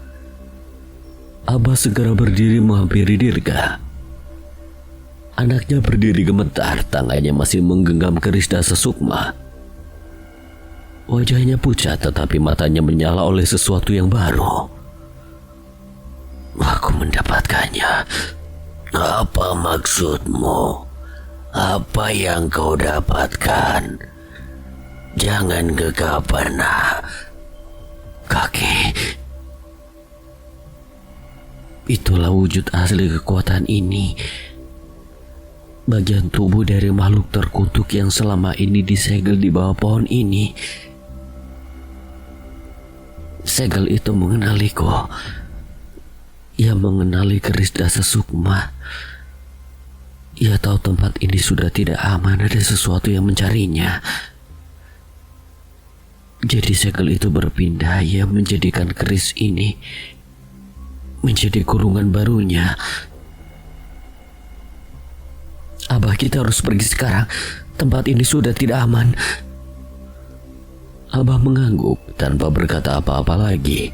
Abah segera berdiri menghampiri Dirga. Anaknya berdiri gemetar, tangannya masih menggenggam keris dasa sukma. Wajahnya pucat tetapi matanya menyala oleh sesuatu yang baru. Aku mendapatkannya. Apa maksudmu? Apa yang kau dapatkan? Jangan gegabah, nak. Kakek, itulah wujud asli kekuatan ini. Bagian tubuh dari makhluk terkutuk yang selama ini disegel di bawah pohon ini. Segel itu mengenaliku. Ia mengenali keris dasa sukma. Ia tahu tempat ini sudah tidak aman, ada sesuatu yang mencarinya. Jadi segel itu berpindah, ia menjadikan keris ini menjadi kurungan barunya. Abah, kita harus pergi sekarang. Tempat ini sudah tidak aman. Abah mengangguk tanpa berkata apa-apa lagi.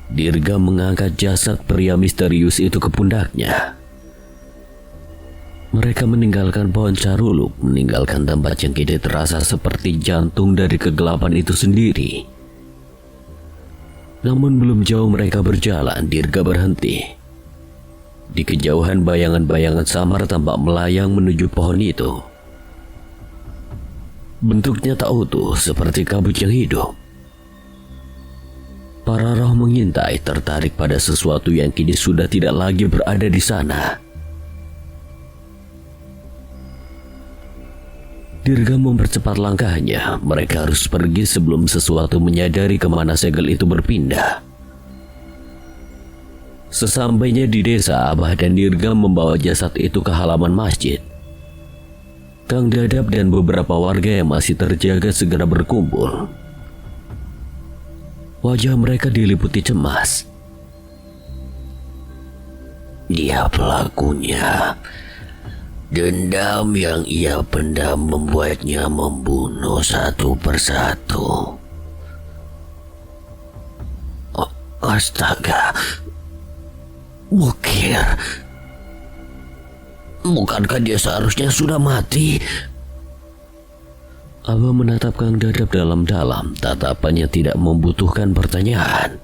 Dirga mengangkat jasad pria misterius itu ke pundaknya. Mereka meninggalkan pohon caruluk, meninggalkan tempat yang kini terasa seperti jantung dari kegelapan itu sendiri. Namun belum jauh mereka berjalan, Dirga berhenti. Di kejauhan bayangan-bayangan samar tampak melayang menuju pohon itu. Bentuknya tak utuh, seperti kabut yang hidup. Para roh mengintai, tertarik pada sesuatu yang kini sudah tidak lagi berada di sana. Dirga mempercepat langkahnya. Mereka harus pergi sebelum sesuatu menyadari kemana segel itu berpindah. Sesampainya di desa, Abah dan Dirga membawa jasad itu ke halaman masjid. Kang Dadap dan beberapa warga yang masih terjaga segera berkumpul. Wajah mereka diliputi cemas. Dia pelakunya. Dendam yang ia pendam membuatnya membunuh satu persatu. Oh, astaga. Mukir. Bukankah dia seharusnya sudah mati? Abah menatap Kang Dadap dalam-dalam, tatapannya tidak membutuhkan pertanyaan.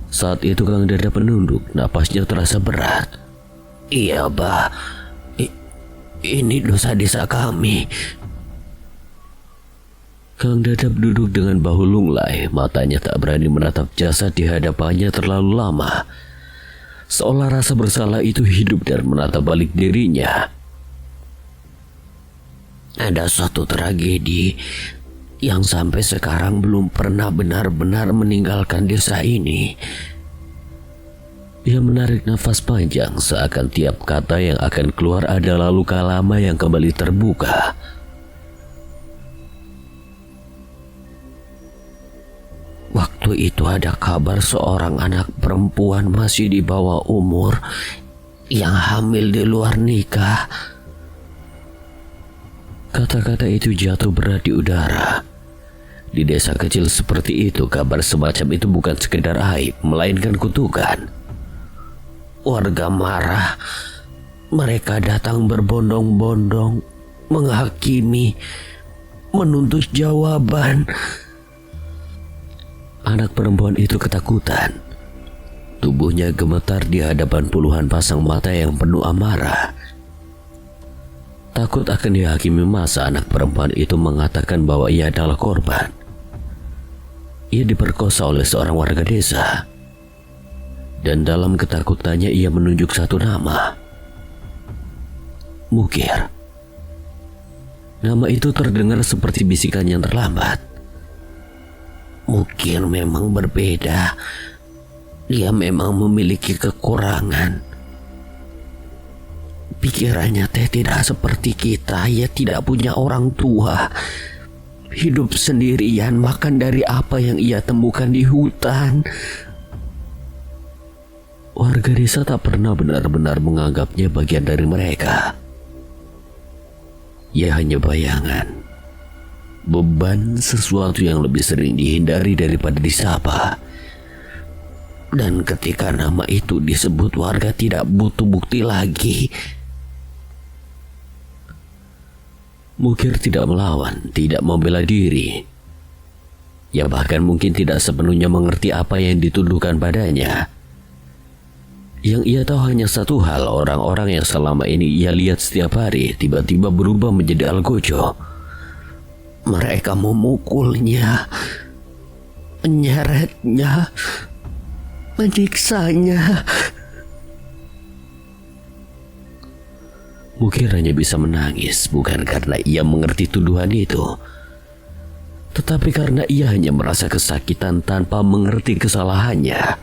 Saat itu Kang Dadap menunduk, napasnya terasa berat. Iya, Bah. Ini dosa desa kami. Kang Dadap duduk dengan bahu lunglai, matanya tak berani menatap jasad di hadapannya terlalu lama. Seolah rasa bersalah itu hidup dan menatap balik dirinya. Ada suatu tragedi yang sampai sekarang belum pernah benar-benar meninggalkan desa ini. Dia menarik nafas panjang, seakan tiap kata yang akan keluar adalah luka lama yang kembali terbuka. Waktu itu ada kabar seorang anak perempuan masih di bawah umur yang hamil di luar nikah. Kata-kata itu jatuh berat di udara. Di desa kecil seperti itu, kabar semacam itu bukan sekedar aib, melainkan kutukan. Warga marah. Mereka datang berbondong-bondong, menghakimi, menuntut jawaban. Anak perempuan itu ketakutan. Tubuhnya gemetar di hadapan puluhan pasang mata yang penuh amarah. Takut akan dihakimi masa, anak perempuan itu mengatakan bahwa ia adalah korban. Ia diperkosa oleh seorang warga desa. Dan dalam ketakutannya ia menunjuk satu nama. Mukir. Nama itu terdengar seperti bisikan yang terlambat. Mukir memang berbeda. Dia memang memiliki kekurangan. Pikirannya tidak seperti kita. Ia tidak punya orang tua. Hidup sendirian, makan dari apa yang ia temukan di hutan. Warga desa tak pernah benar-benar menganggapnya bagian dari mereka. Ia hanya bayangan, beban, sesuatu yang lebih sering dihindari daripada disapa. Dan ketika nama itu disebut, warga tidak butuh bukti lagi. Mukir tidak melawan, tidak membela diri. Ia bahkan mungkin tidak sepenuhnya mengerti apa yang dituduhkan padanya. Yang ia tahu hanya satu hal, orang-orang yang selama ini ia lihat setiap hari tiba-tiba berubah menjadi algojo. Mereka memukulnya, menyeretnya, menyiksanya. Mukir hanya bisa menangis, bukan karena ia mengerti tuduhan itu, tetapi karena ia hanya merasa kesakitan tanpa mengerti kesalahannya.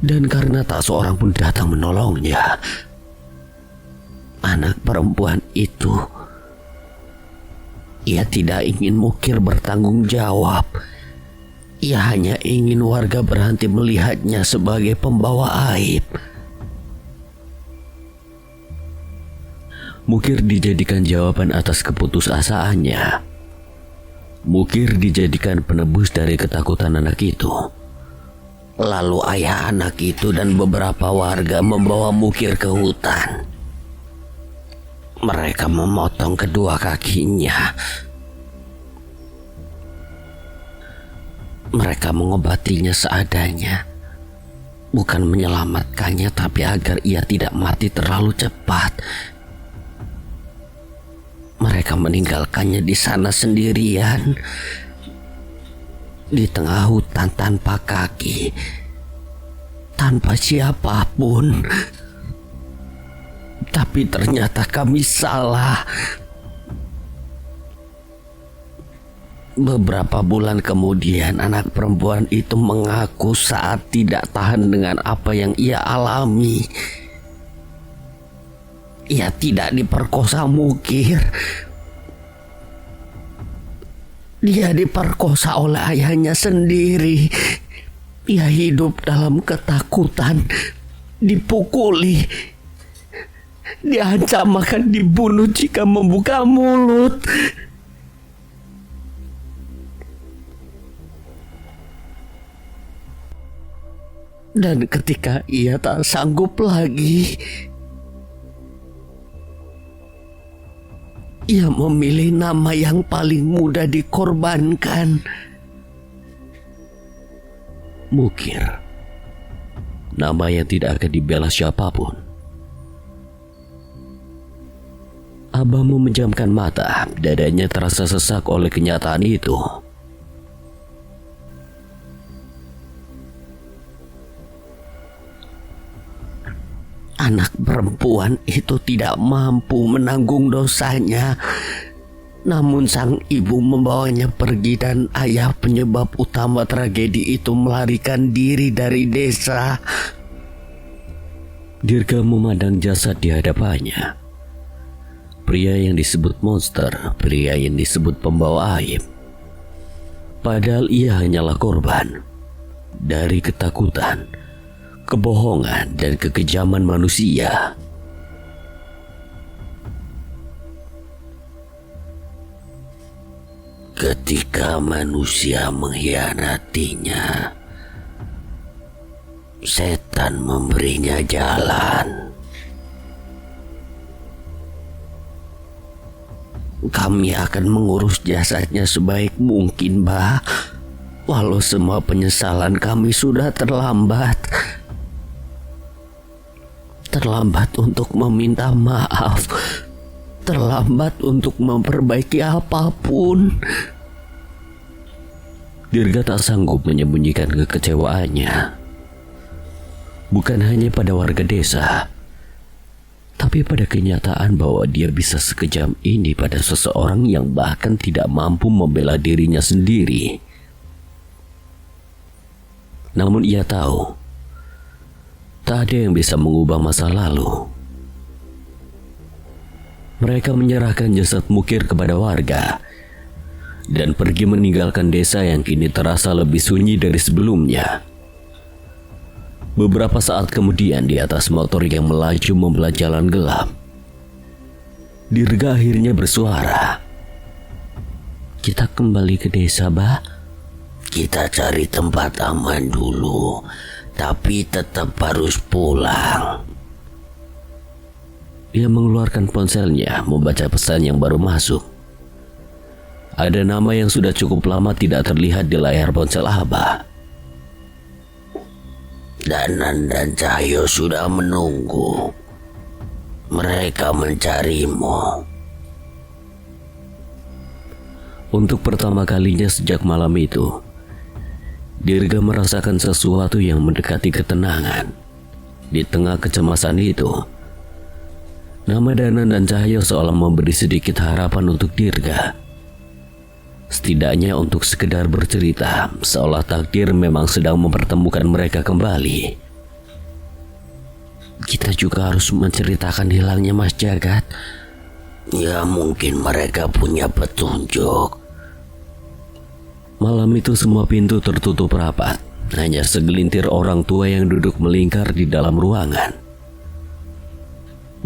Dan karena tak seorang pun datang menolongnya. Anak perempuan itu, ia tidak ingin Mukir bertanggung jawab. Ia hanya ingin warga berhenti melihatnya sebagai pembawa aib. Mukir dijadikan jawaban atas keputusasaannya. Mukir dijadikan penebus dari ketakutan anak itu. Lalu ayah anak itu dan beberapa warga membawa Mukir ke hutan. Mereka memotong kedua kakinya. Mereka mengobatinya seadanya. Bukan menyelamatkannya, tapi agar ia tidak mati terlalu cepat. Mereka meninggalkannya di sana sendirian, di tengah hutan tanpa kaki, tanpa siapapun. Tapi ternyata kami salah. Beberapa bulan kemudian, anak perempuan itu mengaku saat tidak tahan dengan apa yang ia alami. Ia tidak diperkosa Mukir. Dia diperkosa oleh ayahnya sendiri. Ia hidup dalam ketakutan, dipukuli, diancam akan dibunuh jika membuka mulut. Dan ketika ia tak sanggup lagi, ia memilih nama yang paling mudah dikorbankan. Mukir. Nama yang tidak akan dibela siapapun. Abah memejamkan mata, dadanya terasa sesak oleh kenyataan itu. Anak perempuan itu tidak mampu menanggung dosanya. Namun sang ibu membawanya pergi dan ayah penyebab utama tragedi itu melarikan diri dari desa. Dirga memandang jasad di hadapannya. Pria yang disebut monster, pria yang disebut pembawa aib. Padahal ia hanyalah korban dari ketakutan, kebohongan, dan kekejaman manusia. ketika manusia mengkhianatinya, setan memberinya jalan. Kami akan mengurus jasadnya sebaik mungkin, Mbah. Walau semua penyesalan kami sudah terlambat. Terlambat untuk meminta maaf. Terlambat untuk memperbaiki apapun. Dirga tak sanggup menyembunyikan kekecewaannya. Bukan hanya pada warga desa, tapi pada kenyataan bahwa dia bisa sekejam ini pada seseorang yang bahkan tidak mampu membela dirinya sendiri. Namun ia tahu, tak ada yang bisa mengubah masa lalu. Mereka menyerahkan jasad Mukir kepada warga dan pergi meninggalkan desa yang kini terasa lebih sunyi dari sebelumnya. Beberapa saat kemudian di atas motor yang melaju membelah jalan gelap, Dirga akhirnya bersuara. Kita kembali ke desa, Bah. Kita cari tempat aman dulu, tapi tetap harus pulang. Ia mengeluarkan ponselnya membaca pesan yang baru masuk. Ada nama yang sudah cukup lama tidak terlihat di layar ponsel Abah. Danan dan Cahyo sudah menunggu. Mereka mencarimu. Untuk pertama kalinya sejak malam itu, Dirga merasakan sesuatu yang mendekati ketenangan. Di tengah kecemasan itu, nama Danan dan Cahyo seolah memberi sedikit harapan untuk Dirga. Setidaknya untuk sekedar bercerita, seolah takdir memang sedang mempertemukan mereka kembali. Kita juga harus menceritakan hilangnya Mas Jagat. Ya mungkin mereka punya petunjuk. Malam itu semua pintu tertutup rapat. Hanya segelintir orang tua yang duduk melingkar di dalam ruangan.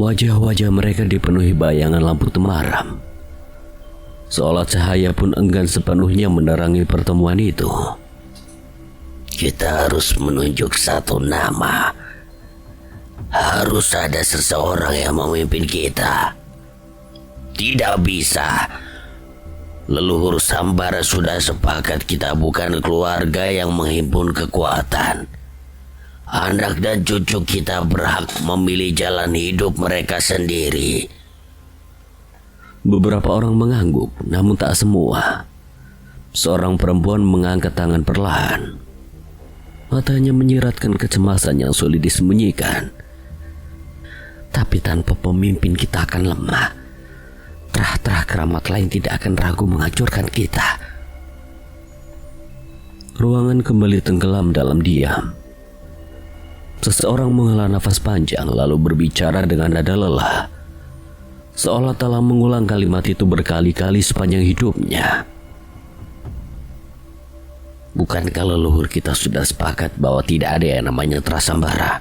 Wajah-wajah mereka dipenuhi bayangan lampu temaram. Seolah cahaya pun enggan sepenuhnya menerangi pertemuan itu. Kita harus menunjuk satu nama. Harus ada seseorang yang memimpin kita. Tidak bisa. Leluhur Sambara sudah sepakat kita bukan keluarga yang menghimpun kekuatan. Anak dan cucu kita berhak memilih jalan hidup mereka sendiri. Beberapa orang mengangguk, namun tak semua. Seorang perempuan mengangkat tangan perlahan. Matanya menyiratkan kecemasan yang sulit disembunyikan. Tapi tanpa pemimpin kita akan lemah. Terah-terah keramat lain tidak akan ragu menghancurkan kita. Ruangan kembali tenggelam dalam diam. Seseorang menghela nafas panjang lalu berbicara dengan nada lelah. Seolah telah mengulang kalimat itu berkali-kali sepanjang hidupnya. Bukankah leluhur kita sudah sepakat bahwa tidak ada yang namanya Trasambara?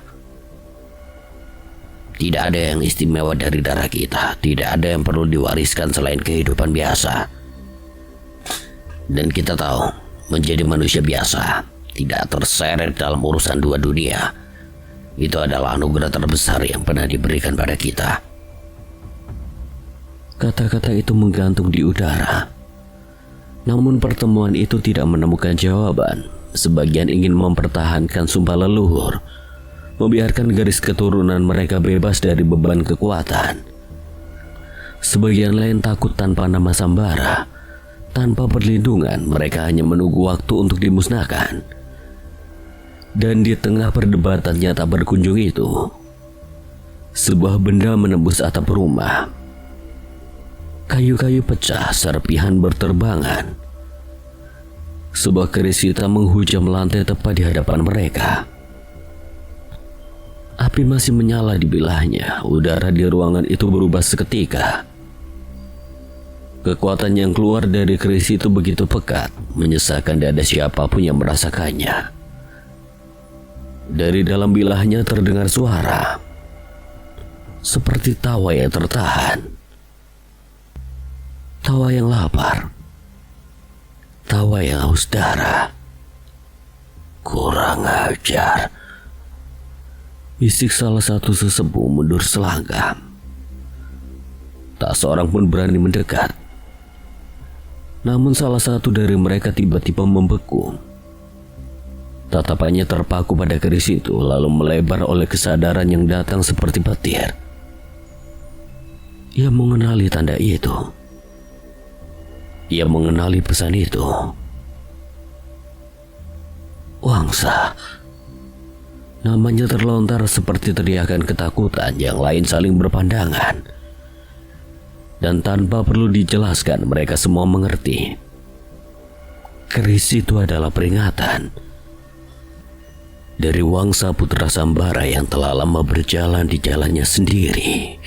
Tidak ada yang istimewa dari darah kita. Tidak ada yang perlu diwariskan selain kehidupan biasa. Dan kita tahu, menjadi manusia biasa, tidak terseret dalam urusan dua dunia, itu adalah anugerah terbesar yang pernah diberikan pada kita. Kata-kata itu menggantung di udara. Namun pertemuan itu tidak menemukan jawaban. Sebagian ingin mempertahankan sumpah leluhur, membiarkan garis keturunan mereka bebas dari beban kekuatan. Sebagian lain takut tanpa nama Sambara. Tanpa perlindungan, mereka hanya menunggu waktu untuk dimusnahkan. Dan di tengah perdebatan nyata berkunjung itu, sebuah benda menembus atap rumah. Kayu-kayu pecah, serpihan berterbangan. Sebuah keris hitam menghujam lantai tepat di hadapan mereka. Api masih menyala di bilahnya. Udara di ruangan itu berubah seketika. Kekuatan yang keluar dari keris itu begitu pekat, menyesakan dada siapapun yang merasakannya. Dari dalam bilahnya terdengar suara, seperti tawa yang tertahan. Tawa yang lapar. tawa yang haus darah. Kurang ajar. Bisik salah satu sesepuh mundur selangkah. Tak seorang pun berani mendekat. Namun salah satu dari mereka tiba-tiba membeku. Tatapannya terpaku pada keris itu, lalu melebar oleh kesadaran yang datang seperti petir. Ia mengenali tanda itu. Ia mengenali pesan itu. Wangsa. Namanya terlontar seperti teriakan ketakutan, yang lain saling berpandangan. Dan tanpa perlu dijelaskan, mereka semua mengerti. Keris itu adalah peringatan dari Wangsa putra Sambara yang telah lama berjalan di jalannya sendiri.